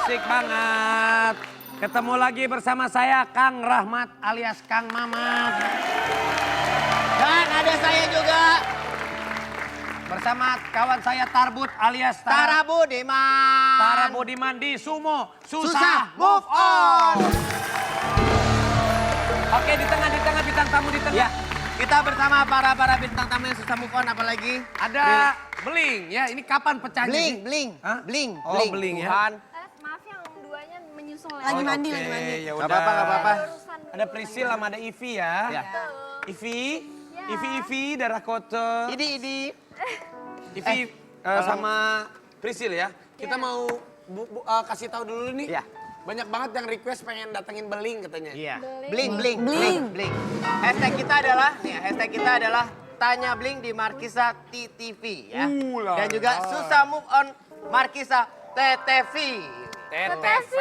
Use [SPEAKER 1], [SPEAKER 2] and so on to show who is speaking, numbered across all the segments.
[SPEAKER 1] Asik banget. Ketemu lagi bersama saya Kang Rahmat alias Kang Mamat.
[SPEAKER 2] Dan ada saya juga.
[SPEAKER 1] Bersama kawan saya Tarbut alias
[SPEAKER 2] Tara Budiman.
[SPEAKER 1] Tara Budiman di Sumo.
[SPEAKER 2] Susah move on.
[SPEAKER 1] Oke, di tengah bintang tamu di tengah.
[SPEAKER 2] Ya, kita bersama para bintang tamu yang susah move on, apalagi
[SPEAKER 1] Ada Beling ya. Ini kapan pecahnya sih?
[SPEAKER 2] Bling.
[SPEAKER 1] Hah?
[SPEAKER 2] Bling.
[SPEAKER 1] Oh, Beling ya.
[SPEAKER 2] Tuhan.
[SPEAKER 3] Maaf yang duanya menyusul ya.
[SPEAKER 4] Lagi mandi,
[SPEAKER 1] Oke,
[SPEAKER 4] lagi mandi.
[SPEAKER 1] ya
[SPEAKER 2] Gak
[SPEAKER 1] udah.
[SPEAKER 2] apa-apa.
[SPEAKER 1] Ada Prisil sama ada Ivi ya.
[SPEAKER 2] Ya.
[SPEAKER 1] Ivi,
[SPEAKER 3] Ya.
[SPEAKER 1] Ivi darah kotor.
[SPEAKER 2] Idi.
[SPEAKER 1] Ivi sama Prisil ya. Kita mau kasih tahu dulu nih.
[SPEAKER 2] Ya.
[SPEAKER 1] Banyak banget yang request pengen datengin Beling katanya.
[SPEAKER 2] Iya.
[SPEAKER 3] Bling.
[SPEAKER 2] Bling. Hashtag kita adalah Tanya Bling di Markisa TTV ya. Dan juga susah move on Markisa TTV.
[SPEAKER 1] TTV.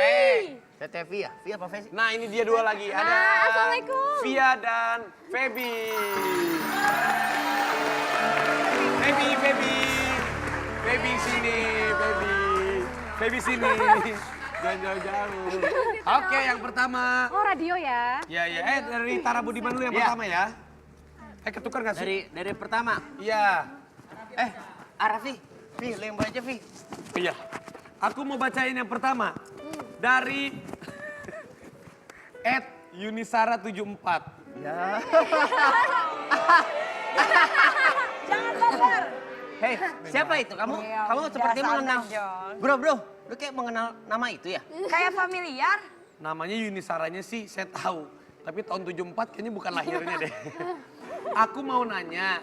[SPEAKER 2] TTV ya? Via apa sih?
[SPEAKER 1] Nah ini dia dua lagi. Ada
[SPEAKER 3] Assalamualaikum.
[SPEAKER 1] Via dan Feby. Feby sini, Feby sini. Jangan jauh-jauh. Oke, yang pertama.
[SPEAKER 3] Oh radio ya.
[SPEAKER 1] Ya, dari Tara Budiman dulu yang
[SPEAKER 2] Ya.
[SPEAKER 1] pertama ya. Ketukar gak sih?
[SPEAKER 2] Dari pertama.
[SPEAKER 1] Iya.
[SPEAKER 2] Arafi. Vi, lo yang baca aja, Vi.
[SPEAKER 1] Iya. Aku mau bacain yang pertama. Dari @yunisara74.
[SPEAKER 2] Ya.
[SPEAKER 4] Jangan baper.
[SPEAKER 2] Hei, siapa itu? Kamu seperti mengenal. Bro, lu kayak mengenal nama itu ya?
[SPEAKER 4] Kayak familiar.
[SPEAKER 1] Namanya Yunisaranya sih saya tahu. Tapi tahun 74 kayaknya bukan lahirnya deh. Aku mau nanya,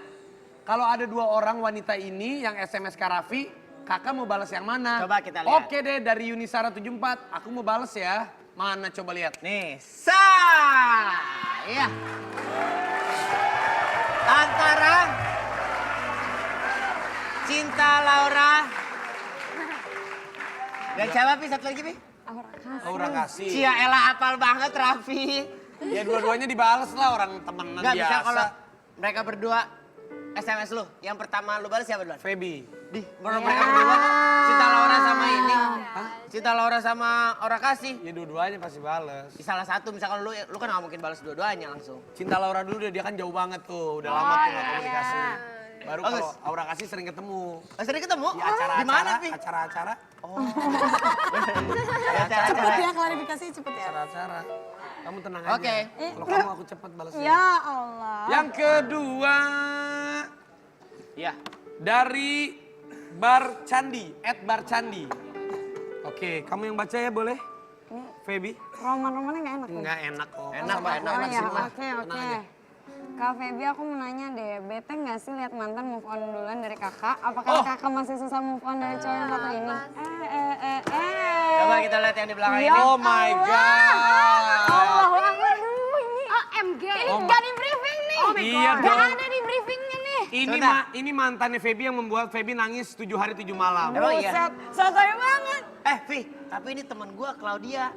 [SPEAKER 1] kalau ada dua orang wanita ini yang SMS Kak Raffi, kakak mau balas yang mana?
[SPEAKER 2] Coba kita lihat.
[SPEAKER 1] Oke deh, dari Yunisara74, aku mau balas ya. Mana coba lihat.
[SPEAKER 2] Nih, iya. Antara Cinta Laura dan siapa Pi? Satu lagi Pi?
[SPEAKER 1] Aura kasih.
[SPEAKER 2] Cia Ella apal banget Raffi.
[SPEAKER 1] Ya dua-duanya dibales lah orang temenan
[SPEAKER 2] Nggak
[SPEAKER 1] biasa.
[SPEAKER 2] bisa kalau mereka berdua SMS lu. Yang pertama lu balas siapa duluan?
[SPEAKER 1] Feby.
[SPEAKER 2] Baru mereka berdua. Cinta Laura sama ini. Cinta Laura sama Aura Kasih.
[SPEAKER 1] Ya dua-duanya pasti bales.
[SPEAKER 2] Salah satu misalkan lu kan gak mungkin balas dua-duanya langsung.
[SPEAKER 1] Cinta Laura dulu dia kan jauh banget tuh. Udah lama tuh gak komunikasi. Baru
[SPEAKER 2] Bagus.
[SPEAKER 1] kalau Aura kasih sering ketemu.
[SPEAKER 2] Sering ketemu?
[SPEAKER 1] Di acara-acara.
[SPEAKER 2] Di mana Pi?
[SPEAKER 1] Acara-acara.
[SPEAKER 4] Cepet ya klarifikasi cepet ya.
[SPEAKER 1] Acara-acara. Kamu tenang aja.
[SPEAKER 2] Oke.
[SPEAKER 1] Kalau kamu aku cepet balasnya.
[SPEAKER 4] Ya Allah.
[SPEAKER 1] Yang kedua
[SPEAKER 2] Iya.
[SPEAKER 1] dari Bar Candi, @barcandi. Oke, kamu yang baca ya boleh? Feby?
[SPEAKER 4] Roman-romannya gak enak.
[SPEAKER 1] Enggak enak kok.
[SPEAKER 2] Enak,
[SPEAKER 1] Sama
[SPEAKER 2] Pak,
[SPEAKER 1] aku
[SPEAKER 2] enak.
[SPEAKER 4] Oh
[SPEAKER 1] enak
[SPEAKER 4] ya,
[SPEAKER 1] sih, Mah.
[SPEAKER 4] oke.
[SPEAKER 1] Tenang aja.
[SPEAKER 4] Kak Feby aku mau nanya deh, bete gak sih lihat mantan move on duluan dari kakak? Apakah kakak masih susah move on dari cowok yang satu ini?
[SPEAKER 2] Coba kita lihat yang di belakang
[SPEAKER 4] Ya
[SPEAKER 2] ini.
[SPEAKER 1] Oh my god.
[SPEAKER 4] Allahu Akbar, aduh ini.
[SPEAKER 3] OMG.
[SPEAKER 4] Ini gak di briefing nih.
[SPEAKER 1] Iya
[SPEAKER 4] Gak
[SPEAKER 1] dong.
[SPEAKER 4] ada di briefingnya nih.
[SPEAKER 1] Ini mantannya Feby yang membuat Feby nangis 7 hari 7 malam.
[SPEAKER 2] Emang iya?
[SPEAKER 4] Buset, sotoy banget.
[SPEAKER 2] Vi, tapi ini teman gua Claudia.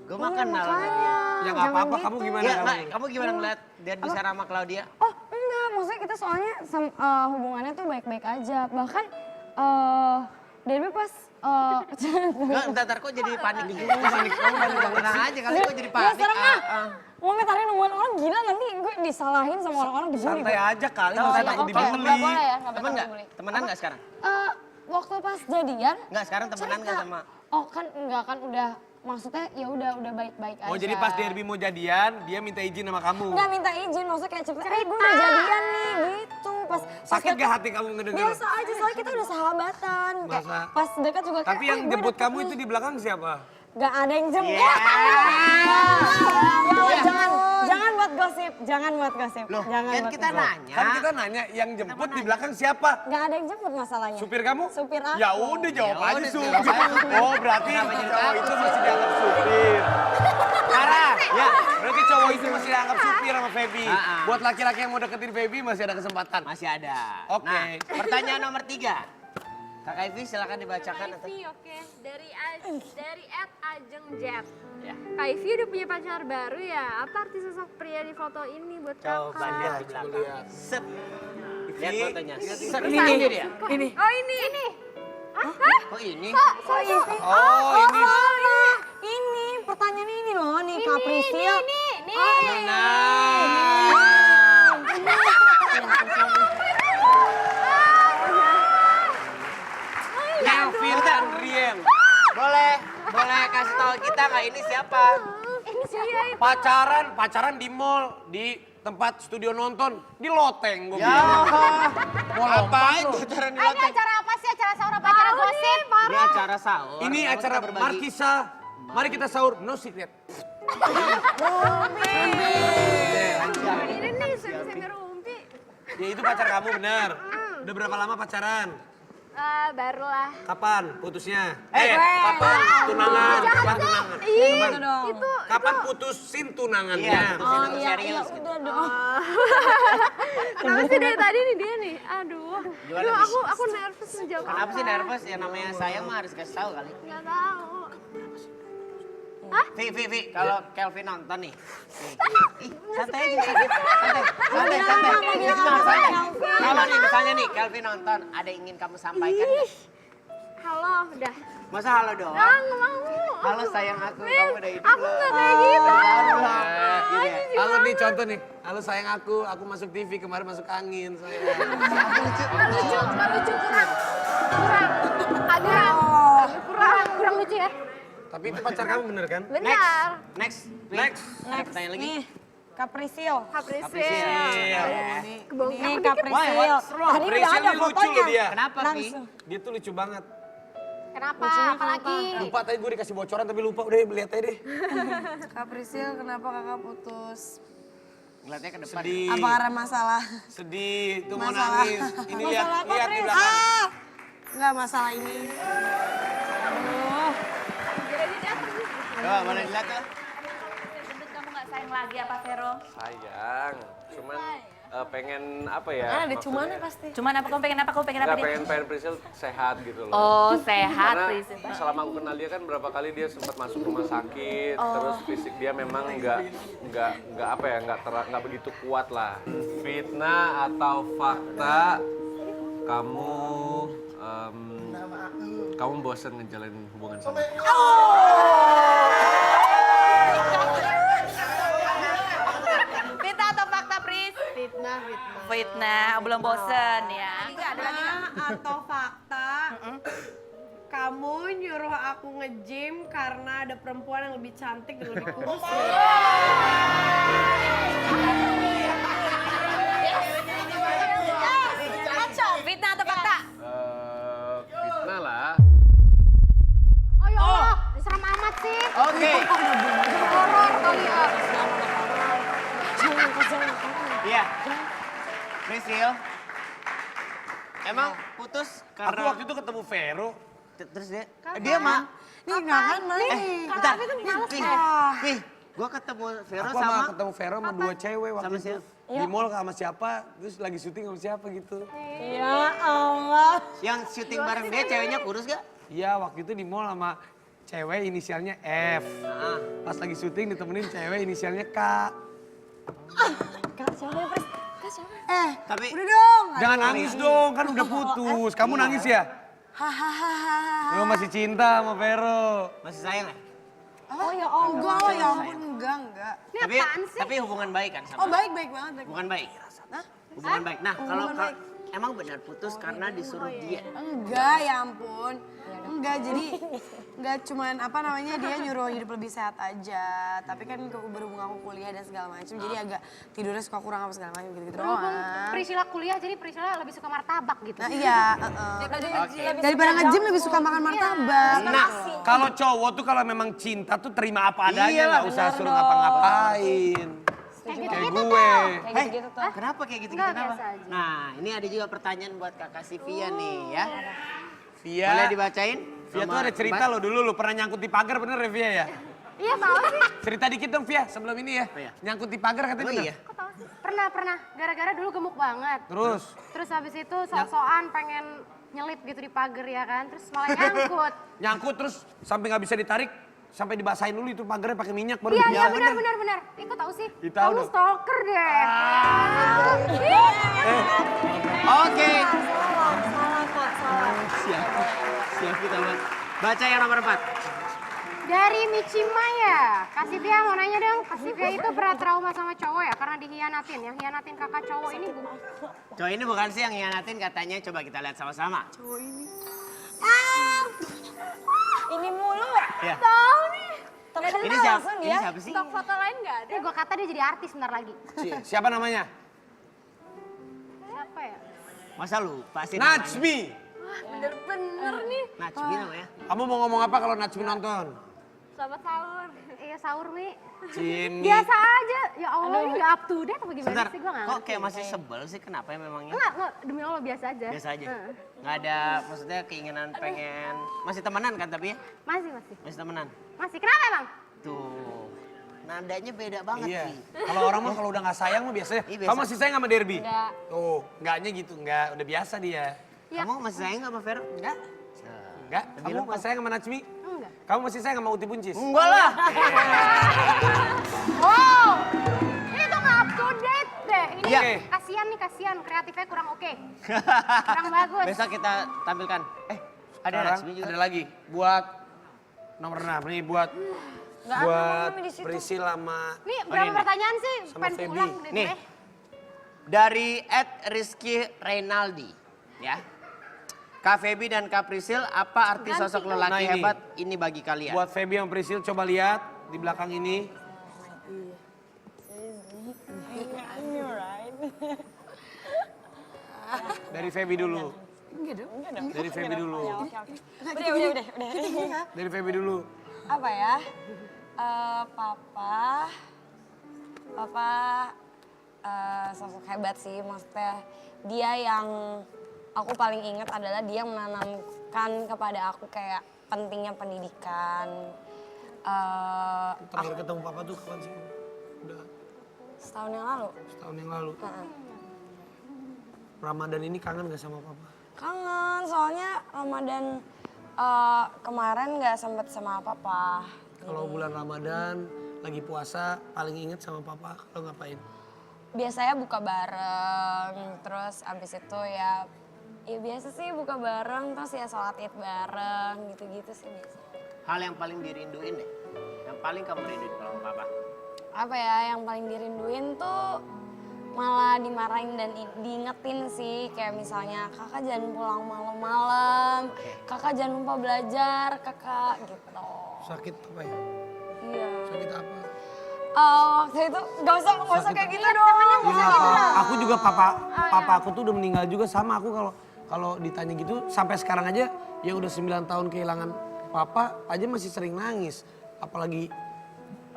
[SPEAKER 2] Gua makan
[SPEAKER 4] makanya.
[SPEAKER 2] sama dia.
[SPEAKER 1] Ya nggak apa-apa, kamu gimana?
[SPEAKER 2] Ya,
[SPEAKER 1] kamu?
[SPEAKER 2] kamu gimana ngeliat dia bisa sama Claudia?
[SPEAKER 4] Oh enggak, maksudnya kita soalnya hubungannya tuh baik-baik aja. Bahkan Derby pas
[SPEAKER 2] Enggak, ntar kok jadi panik gitu. Panik, tenang aja kali kok jadi
[SPEAKER 4] ya
[SPEAKER 2] panik.
[SPEAKER 4] serem ah. Ngomentarin hubungan orang gila nanti gue disalahin sama orang-orang dibully.
[SPEAKER 1] Santai aja kali,
[SPEAKER 4] Oh,
[SPEAKER 1] nggak usah
[SPEAKER 4] iya,
[SPEAKER 1] takut
[SPEAKER 4] oke.
[SPEAKER 1] dibully.
[SPEAKER 4] Nggak boleh ya, nggak
[SPEAKER 2] Temen
[SPEAKER 4] boleh
[SPEAKER 2] nggak?
[SPEAKER 4] dibully.
[SPEAKER 2] Temenan nggak sekarang?
[SPEAKER 4] Waktu pas jadian.
[SPEAKER 2] Nggak, sekarang temenan nggak
[SPEAKER 4] cerita.
[SPEAKER 2] sama?
[SPEAKER 4] Oh kan enggak kan udah, maksudnya ya udah baik-baik aja.
[SPEAKER 1] Oh jadi pas Derby mau jadian, dia minta izin sama kamu.
[SPEAKER 4] Nggak minta izin, maksudnya kayak cerita, gue udah jadian nih gitu. Pas
[SPEAKER 1] Sakit
[SPEAKER 4] deket-
[SPEAKER 1] gak hati kamu ngedenger?
[SPEAKER 4] Biasa aja, soalnya kita udah sahabatan. Kayak
[SPEAKER 1] Masa?
[SPEAKER 4] pas dekat juga
[SPEAKER 1] Tapi yang
[SPEAKER 4] gue
[SPEAKER 1] jemput
[SPEAKER 4] deket
[SPEAKER 1] kamu
[SPEAKER 4] nih.
[SPEAKER 1] itu di belakang siapa?
[SPEAKER 4] Gak ada yang jemput.
[SPEAKER 2] Yeah.
[SPEAKER 4] Jangan buat gosip, jangan buat gosip.
[SPEAKER 2] Loh,
[SPEAKER 4] Jangan
[SPEAKER 2] kan
[SPEAKER 4] buat
[SPEAKER 2] kita
[SPEAKER 4] gosip.
[SPEAKER 2] nanya.
[SPEAKER 1] Kan kita nanya yang jemput di belakang siapa?
[SPEAKER 4] Gak ada yang jemput masalahnya.
[SPEAKER 1] Supir kamu?
[SPEAKER 4] Supir aku.
[SPEAKER 1] Ya udah jawab
[SPEAKER 2] Ya
[SPEAKER 1] aja
[SPEAKER 2] udah,
[SPEAKER 1] supir.
[SPEAKER 2] jawab aja.
[SPEAKER 1] Oh berarti
[SPEAKER 2] Kenapa jadi
[SPEAKER 1] cowok
[SPEAKER 2] takut?
[SPEAKER 1] itu masih dianggap supir.
[SPEAKER 2] Parah.
[SPEAKER 1] Ya, berarti cowok itu masih dianggap supir sama Feby.
[SPEAKER 2] Ah.
[SPEAKER 1] Buat laki-laki yang mau deketin Feby masih ada kesempatan.
[SPEAKER 2] Masih ada.
[SPEAKER 1] Oke.
[SPEAKER 2] Nah, pertanyaan nomor 3. Kakak Ivy silakan dibacakan.
[SPEAKER 3] Kak Ivy oke. Dari @ajengjet.
[SPEAKER 2] Ya.
[SPEAKER 3] Kak Ivy udah punya pacar baru ya? Apa arti sosok pria di foto ini buat
[SPEAKER 2] Coba
[SPEAKER 3] kakak?
[SPEAKER 2] lihat di belakang. Set. Lihat fotonya. Set.
[SPEAKER 4] Ini
[SPEAKER 2] Ini dia.
[SPEAKER 4] Ini.
[SPEAKER 3] Oh ini. Hah?
[SPEAKER 2] Oh ini?
[SPEAKER 3] So Ivy.
[SPEAKER 1] Oh ini.
[SPEAKER 4] pertanyaan ini loh nih, Kak Priscil.
[SPEAKER 1] Kelvin dan Rien.
[SPEAKER 2] Boleh kasih tahu kita nggak ini siapa?
[SPEAKER 3] Ini siapa?
[SPEAKER 1] Pacaran di mall, di tempat studio nonton, di loteng gue
[SPEAKER 2] Ya,
[SPEAKER 1] Mau lompat
[SPEAKER 2] apain
[SPEAKER 1] lu.
[SPEAKER 2] pacaran di
[SPEAKER 5] Ini
[SPEAKER 2] loteng?
[SPEAKER 5] acara apa sih? Acara sahur apa acara gosip?
[SPEAKER 2] Ini acara sahur.
[SPEAKER 1] Ini
[SPEAKER 2] Kalau
[SPEAKER 1] acara
[SPEAKER 2] kita berbagi.
[SPEAKER 1] Markisa. Mari kita sahur, no secret.
[SPEAKER 3] Ini nih semi rumpi.
[SPEAKER 1] Ya itu pacar kamu bener. Udah berapa lama pacaran?
[SPEAKER 3] Barulah.
[SPEAKER 1] Kapan putusnya?
[SPEAKER 2] Kapan
[SPEAKER 1] tunangan? Kapan tunangan?
[SPEAKER 3] Itu
[SPEAKER 1] Kapan putusin tunangannya?
[SPEAKER 2] Iya, terus
[SPEAKER 4] Oh
[SPEAKER 2] itu
[SPEAKER 4] iya,
[SPEAKER 2] serius.
[SPEAKER 4] udah dong.
[SPEAKER 3] kenapa sih dari tadi nih dia nih? Aduh.
[SPEAKER 2] Gimana,
[SPEAKER 3] Aduh, aku nervous menjawab.
[SPEAKER 2] Kenapa sih nervous? Ya namanya sayang mah harus kasih tahu kali.
[SPEAKER 3] Enggak tahu.
[SPEAKER 2] Vi, kalau Kelvin nonton nih. Ih, santai aja sedikit. Santai. Ini cuma santai. Kalau nih misalnya nih Kelvin nonton, ada yang ingin kamu sampaikan nggak?
[SPEAKER 3] Halo, udah.
[SPEAKER 2] Masa halo doang?
[SPEAKER 3] Nggak mau.
[SPEAKER 2] Halo sayang aku, kamu udah hidup
[SPEAKER 3] Aku
[SPEAKER 2] loh.
[SPEAKER 3] nggak kayak gitu.
[SPEAKER 2] Baru lah. Gitu ya.
[SPEAKER 1] Halo nih contoh nih. Halo sayang aku masuk TV kemarin masuk angin sayang.
[SPEAKER 3] Nggak lucu, kurang. Agak kurang lucu ya.
[SPEAKER 1] Tapi itu pacar kamu bener kan?
[SPEAKER 3] Benar.
[SPEAKER 2] Next. Tanya lagi.
[SPEAKER 4] Nih, Kak Priscil.
[SPEAKER 3] Apresiasi.
[SPEAKER 4] Nih Kak Priscil.
[SPEAKER 2] what's wrong?
[SPEAKER 4] Tadi udah
[SPEAKER 1] Priscil
[SPEAKER 4] ada
[SPEAKER 1] ini lucu
[SPEAKER 4] fotonya.
[SPEAKER 1] loh dia.
[SPEAKER 2] Kenapa, Vi?
[SPEAKER 4] Langsung.
[SPEAKER 1] Dia tuh lucu banget.
[SPEAKER 3] Kenapa?
[SPEAKER 4] Lucunya
[SPEAKER 3] Apalagi?
[SPEAKER 1] Lupa tadi gue dikasih bocoran tapi lupa udah lihat aja deh.
[SPEAKER 4] Kak Priscil, kenapa kakak putus?
[SPEAKER 2] Ngeliatnya ke depan.
[SPEAKER 1] Sedih.
[SPEAKER 4] Apa karena masalah?
[SPEAKER 1] Sedih, tuh mau
[SPEAKER 4] Masalah.
[SPEAKER 1] nangis. Ini
[SPEAKER 4] Masalah apa,
[SPEAKER 1] lihat di
[SPEAKER 4] Pris?
[SPEAKER 1] belakang.
[SPEAKER 4] Enggak masalah ini. Aduh.
[SPEAKER 2] Coba boleh dilihat tuh.
[SPEAKER 5] Kamu nggak sayang lagi apa Vero?
[SPEAKER 6] Sayang, cuman pengen apa ya?
[SPEAKER 4] Ada cumannya pasti.
[SPEAKER 5] Cuman apa kamu pengen apa? Kamu pengen apa
[SPEAKER 6] Enggak,
[SPEAKER 5] nih?
[SPEAKER 6] pengen Priscil sehat gitu loh.
[SPEAKER 5] Oh sehat
[SPEAKER 6] Karena
[SPEAKER 5] Priscil.
[SPEAKER 6] selama aku kenal dia kan berapa kali dia sempat masuk rumah sakit, terus fisik dia memang nggak apa ya, nggak begitu kuat lah. Fitnah atau fakta kamu bosan ngejalanin hubungan sama aku?
[SPEAKER 5] Fitnah atau fakta Pris? Fitnah, belum bosen ya.
[SPEAKER 7] Atau fakta kamu nyuruh aku nge-gym karena ada perempuan yang lebih cantik dan lebih kurus.
[SPEAKER 5] Fitnah atau fakta?
[SPEAKER 6] Fitnah lah.
[SPEAKER 3] Oh ya Allah, diseram amat sih.
[SPEAKER 2] Oke.
[SPEAKER 3] Horor kali ya.
[SPEAKER 2] Iya. Priscil. Emang putus
[SPEAKER 1] Aku
[SPEAKER 2] karena
[SPEAKER 1] waktu itu ketemu Vero.
[SPEAKER 2] terus dia mah
[SPEAKER 4] Nih enggak kan, Mas?
[SPEAKER 2] bentar. Nih, gua ketemu Vero
[SPEAKER 1] Aku sama
[SPEAKER 2] sama
[SPEAKER 1] ketemu Vero sama dua cewek waktu
[SPEAKER 2] Sama
[SPEAKER 1] itu.
[SPEAKER 2] siapa?
[SPEAKER 1] Di mall sama siapa, terus lagi syuting sama siapa gitu.
[SPEAKER 4] Ya Allah.
[SPEAKER 2] yang syuting bareng dia ceweknya kurus gak?
[SPEAKER 1] Iya waktu itu di mall sama cewek inisialnya F. Pas lagi syuting ditemenin cewek inisialnya K.
[SPEAKER 2] Tapi
[SPEAKER 4] Udah dong.
[SPEAKER 1] Jangan nangis dong, kan udah putus. Kamu nangis ya?
[SPEAKER 4] Hahaha.
[SPEAKER 1] Lo masih cinta sama Vero.
[SPEAKER 2] masih sayang ya?
[SPEAKER 4] Oh ya Allah. Enggak, ya ampun, enggak.
[SPEAKER 3] Ini
[SPEAKER 2] Tapi
[SPEAKER 3] apaan sih?
[SPEAKER 2] tapi hubungan baik kan sama?
[SPEAKER 4] Oh baik banget.
[SPEAKER 2] Hubungan baik. Hubungan baik. Nah, kalau emang benar putus karena disuruh dia.
[SPEAKER 7] Enggak, ya ampun. Enggak, jadi enggak cuman apa namanya dia nyuruh hidup lebih sehat aja. Tapi kan berhubung aku kuliah dan segala macam, jadi agak tidurnya suka kurang apa segala macam gitu-gitu
[SPEAKER 3] Berhubung
[SPEAKER 7] doang.
[SPEAKER 3] Priscilla kuliah, jadi Priscilla lebih suka martabak gitu.
[SPEAKER 7] Nah iya, daripada nge-gym lebih suka makan martabak.
[SPEAKER 1] Nah, kalau cowok tuh kalau memang cinta tuh terima apa adanya,
[SPEAKER 2] Iyalah,
[SPEAKER 1] nggak usah suruh ngapa-ngapain.
[SPEAKER 3] Kayak
[SPEAKER 1] Kayak
[SPEAKER 3] gitu-gitu
[SPEAKER 1] gue.
[SPEAKER 4] Gitu tuh.
[SPEAKER 2] Kenapa kayak gitu?
[SPEAKER 3] Enggak,
[SPEAKER 2] Kenapa?
[SPEAKER 3] biasa aja.
[SPEAKER 2] Nah, ini ada juga pertanyaan buat kakak Sivia nih ya.
[SPEAKER 1] Via,
[SPEAKER 2] Boleh dibacain?
[SPEAKER 1] Via tuh ada cerita lo dulu, lo pernah nyangkut di pagar bener ya Via ya?
[SPEAKER 3] Iya tahu sih.
[SPEAKER 1] Cerita dikit dong Via sebelum ini ya.
[SPEAKER 2] iya?
[SPEAKER 1] Nyangkut di pagar katanya
[SPEAKER 2] Oh
[SPEAKER 1] bener?
[SPEAKER 2] iya.
[SPEAKER 3] Kok tahu sih? Pernah. Gara-gara dulu gemuk banget.
[SPEAKER 1] Terus?
[SPEAKER 3] Terus habis itu sok-sokan pengen nyelip gitu di pagar ya kan. Terus malah nyangkut.
[SPEAKER 1] Nyangkut terus sampai nggak bisa ditarik, sampai dibasahin dulu itu pagarnya pakai minyak baru.
[SPEAKER 3] Iya,
[SPEAKER 1] Ya,
[SPEAKER 3] benar. Ikut tahu sih.
[SPEAKER 1] Ih, tahu
[SPEAKER 3] Kamu
[SPEAKER 1] dong.
[SPEAKER 3] stalker deh.
[SPEAKER 2] Oke. Siap kita buat. Baca yang nomor 4.
[SPEAKER 8] Dari Michima ya, Kak Sivia mau nanya dong, Kak Sivia itu pernah trauma sama cowok ya karena dihianatin. Yang hianatin kakak cowok ini bukan.
[SPEAKER 2] Cowok ini bukan sih yang hianatin katanya, coba kita lihat sama-sama.
[SPEAKER 4] Ini mulu.
[SPEAKER 2] Ya.
[SPEAKER 4] Tahu nih.
[SPEAKER 2] Ini siapa? Ini siapa sih?
[SPEAKER 3] Stok foto lain nggak ada?
[SPEAKER 8] Gue kata dia jadi artis bentar lagi.
[SPEAKER 1] Siapa namanya?
[SPEAKER 8] Siapa ya?
[SPEAKER 2] Masa lupa sih namanya?
[SPEAKER 1] Najmi.
[SPEAKER 3] Bener-bener nih.
[SPEAKER 2] Najmi namanya.
[SPEAKER 1] Kamu mau ngomong apa kalau Najmi nonton?
[SPEAKER 3] Selamat sahur.
[SPEAKER 8] Iya sahur Mi.
[SPEAKER 1] Cini.
[SPEAKER 8] Biasa aja. Ya Allah ini gak up to date apa gimana
[SPEAKER 2] Sebentar,
[SPEAKER 8] sih gue gak
[SPEAKER 2] kok
[SPEAKER 8] ngerti.
[SPEAKER 2] kayak masih sebel sih? Kenapa ya memangnya?
[SPEAKER 8] Enggak, demi Allah biasa aja.
[SPEAKER 2] Biasa aja. Nggak ada, maksudnya keinginan pengen. Masih temenan kan tapi ya?
[SPEAKER 8] Masih.
[SPEAKER 2] Masih temenan.
[SPEAKER 8] Masih, kenapa emang?
[SPEAKER 2] Tuh, nadanya beda banget
[SPEAKER 1] Iya.
[SPEAKER 2] sih.
[SPEAKER 1] Kalau orang mah kalau udah nggak sayang mah biasanya.
[SPEAKER 2] Iya, biasa.
[SPEAKER 1] Kamu masih sayang sama Derby?
[SPEAKER 4] Enggak.
[SPEAKER 1] Tuh, enggaknya gitu, enggak. Udah biasa dia.
[SPEAKER 8] Ya.
[SPEAKER 2] Kamu masih sayang nggak sama Vero? Enggak.
[SPEAKER 1] Enggak? Kamu masih sayang sama Najmi?
[SPEAKER 8] Enggak.
[SPEAKER 1] Kamu masih sayang sama Uti Buncis?
[SPEAKER 2] Enggak lah.
[SPEAKER 8] Wow, ini tuh gak up to date deh. Ini
[SPEAKER 2] Iya.
[SPEAKER 8] kasihan, kreatifnya kurang oke. Kurang bagus.
[SPEAKER 2] Besok kita tampilkan. Ada
[SPEAKER 1] Sekarang
[SPEAKER 2] Najmi juga.
[SPEAKER 1] ada lagi buat nomor 6 nih buat Prisil sama
[SPEAKER 8] Nih berapa
[SPEAKER 2] ini.
[SPEAKER 8] pertanyaan sih?
[SPEAKER 1] Sama
[SPEAKER 8] Pengen
[SPEAKER 1] Feby.
[SPEAKER 8] pulang deh
[SPEAKER 2] Nih.
[SPEAKER 8] gue.
[SPEAKER 2] Dari @Rizky Reynaldi, ya. Kak Feby dan Kak Prisil, apa arti sosok lelaki
[SPEAKER 1] Nah, ini.
[SPEAKER 2] hebat ini bagi kalian?
[SPEAKER 1] buat Feby sama Prisil coba lihat di belakang ini. Dari Feby dulu. Dari Feby dulu.
[SPEAKER 4] Udah.
[SPEAKER 1] Dari Feby dulu.
[SPEAKER 4] Apa ya? Papa sosok hebat sih, maksudnya dia yang aku paling ingat adalah dia menanamkan kepada aku kayak pentingnya pendidikan.
[SPEAKER 1] Terakhir ketemu papa tuh kapan sih? Udah
[SPEAKER 4] Setahun yang lalu.
[SPEAKER 1] setahun yang lalu.
[SPEAKER 4] Heeh.
[SPEAKER 1] Ramadan ini kangen gak sama papa?
[SPEAKER 4] Kangen, soalnya Ramadan kemarin nggak sempet sama papa.
[SPEAKER 1] Kalau bulan Ramadan lagi puasa paling inget sama papa kalau ngapain?
[SPEAKER 4] Biasanya buka bareng, terus abis itu ya biasa sih buka bareng, terus ya sholat id bareng, gitu-gitu sih biasa.
[SPEAKER 2] Hal yang paling dirinduin deh. Yang paling kamu rinduin kalau sama papa?
[SPEAKER 4] Apa ya yang paling dirinduin tuh malah dimarahin dan diingetin sih, kayak misalnya kakak jangan pulang malam-malam, kakak jangan lupa belajar, kakak gitu.
[SPEAKER 1] Sakit apa ya?
[SPEAKER 4] Iya.
[SPEAKER 1] Sakit apa?
[SPEAKER 4] Waktu itu gak usah kayak gitu dong.
[SPEAKER 1] Iya, aku juga papa aku tuh udah meninggal juga sama aku kalau ditanya gitu sampai sekarang aja yang udah 9 tahun kehilangan papa aja masih sering nangis. Apalagi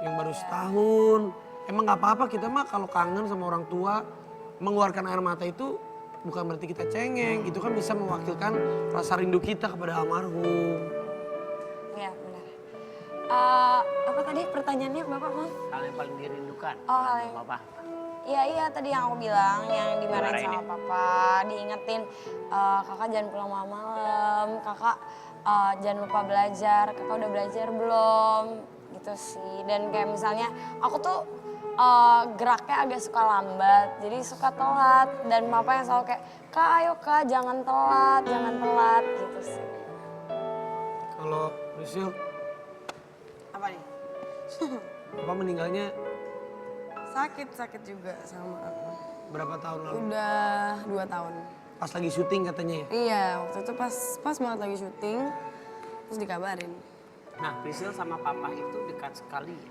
[SPEAKER 1] yang baru setahun. Emang nggak apa-apa kita mah kalau kangen sama orang tua mengeluarkan air mata itu bukan berarti kita cengeng. Itu kan bisa mewakilkan rasa rindu kita kepada almarhum.
[SPEAKER 4] Iya benar. Apa tadi pertanyaannya Bapak Mas?
[SPEAKER 2] Hal yang paling dirindukan
[SPEAKER 4] Oh, hal
[SPEAKER 2] sama
[SPEAKER 4] yang-
[SPEAKER 2] papa?
[SPEAKER 4] Iya tadi yang aku bilang, yang dimarahin
[SPEAKER 2] Dimarahin
[SPEAKER 4] sama papa, diingetin kakak jangan pulang malam-malam, kakak jangan lupa belajar, kakak udah belajar belum, gitu sih. Dan kayak misalnya aku tuh geraknya agak suka lambat, jadi suka telat. Dan papa yang selalu kayak, kak ayo kak jangan telat, gitu sih.
[SPEAKER 1] Kalau Prisil,
[SPEAKER 7] Apa nih?
[SPEAKER 1] papa meninggalnya
[SPEAKER 7] Sakit juga sama aku.
[SPEAKER 1] berapa tahun lalu?
[SPEAKER 7] Udah 2 tahun.
[SPEAKER 1] Pas lagi syuting katanya ya?
[SPEAKER 7] Iya, waktu itu pas banget lagi syuting, terus dikabarin.
[SPEAKER 2] Nah, Prisil sama papa itu dekat sekali ya?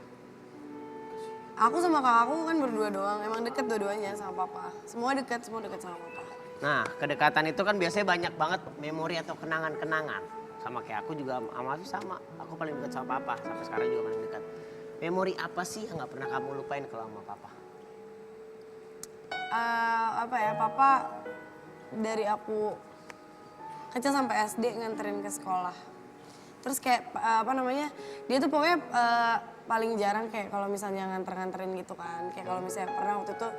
[SPEAKER 7] Aku sama kakakku kan berdua doang, emang deket dua-duanya sama papa. Semua deket sama papa.
[SPEAKER 2] Nah, kedekatan itu kan biasanya banyak banget memori atau kenangan-kenangan. Sama kayak aku juga sama Afi sama. Aku paling dekat sama papa, sampai sekarang juga paling dekat. Memori apa sih yang gak pernah kamu lupain kalau sama papa?
[SPEAKER 7] Apa ya, papa dari aku kecil sampai SD nganterin ke sekolah. Terus kayak dia tuh pokoknya paling jarang kayak kalau misalnya nganterin gitu kan. Kayak kalau misalnya pernah waktu itu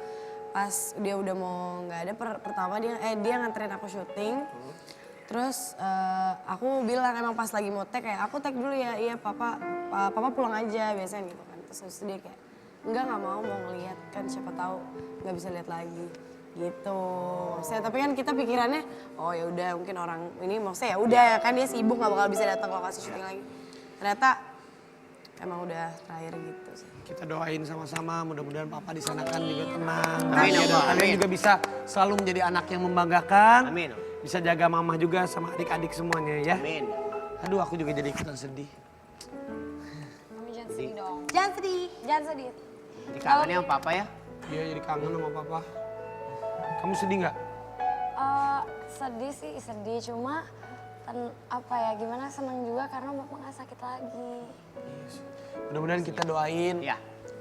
[SPEAKER 7] pas dia udah mau nggak ada pertama dia nganterin aku syuting. Terus aku bilang emang pas lagi mau tag kayak aku tag dulu ya, iya papa pulang aja biasanya gitu kan. Terus habis itu dia kayak enggak mau ngeliat kan siapa tahu nggak bisa lihat lagi gitu. Tapi kan kita pikirannya oh ya udah mungkin orang ini maksudnya ya udah kan dia sibuk nggak bakal bisa datang ke lokasi syuting lagi. Ternyata emang udah terakhir gitu sih.
[SPEAKER 1] Kita doain sama-sama, mudah-mudahan papa di sana kan juga tenang.
[SPEAKER 2] Amin,
[SPEAKER 1] bahagia, dan
[SPEAKER 2] Allah.
[SPEAKER 1] kalian
[SPEAKER 2] Amin.
[SPEAKER 1] juga bisa selalu menjadi anak yang membanggakan.
[SPEAKER 2] Amin.
[SPEAKER 1] Bisa jaga mamah juga sama adik-adik semuanya ya.
[SPEAKER 2] Amin.
[SPEAKER 1] Aduh aku juga jadi ikutan sedih.
[SPEAKER 4] Kamu jangan sedih dong.
[SPEAKER 7] Jangan sedih.
[SPEAKER 4] Jangan sedih.
[SPEAKER 2] Dikangenin sama papa ya?
[SPEAKER 1] Dia jadi kangen sama papa. Kamu sedih nggak?
[SPEAKER 4] Sedih sih, sedih. Cuma apa ya, gimana seneng juga karena bapak nggak sakit lagi.
[SPEAKER 1] Mudah-mudahan kita doain
[SPEAKER 2] Ya.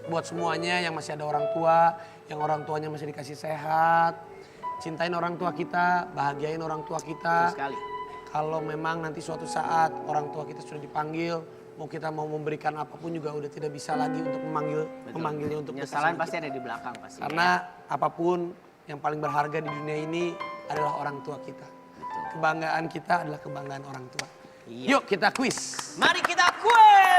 [SPEAKER 1] buat semuanya yang masih ada orang tua, yang orang tuanya masih dikasih sehat. Cintain orang tua kita, bahagiain orang tua kita.
[SPEAKER 2] Betul sekali.
[SPEAKER 1] Kalau memang nanti suatu saat orang tua kita sudah dipanggil, kita mau memberikan apapun juga udah tidak bisa lagi untuk memanggilnya untuk
[SPEAKER 2] Penyesalan
[SPEAKER 1] berkesan
[SPEAKER 2] pasti
[SPEAKER 1] kita.
[SPEAKER 2] ada di belakang pasti.
[SPEAKER 1] Karena apapun yang paling berharga di dunia ini adalah orang tua kita. Kebanggaan kita adalah kebanggaan orang tua.
[SPEAKER 2] Iya.
[SPEAKER 1] Yuk kita kuis.
[SPEAKER 2] Mari kita kuis.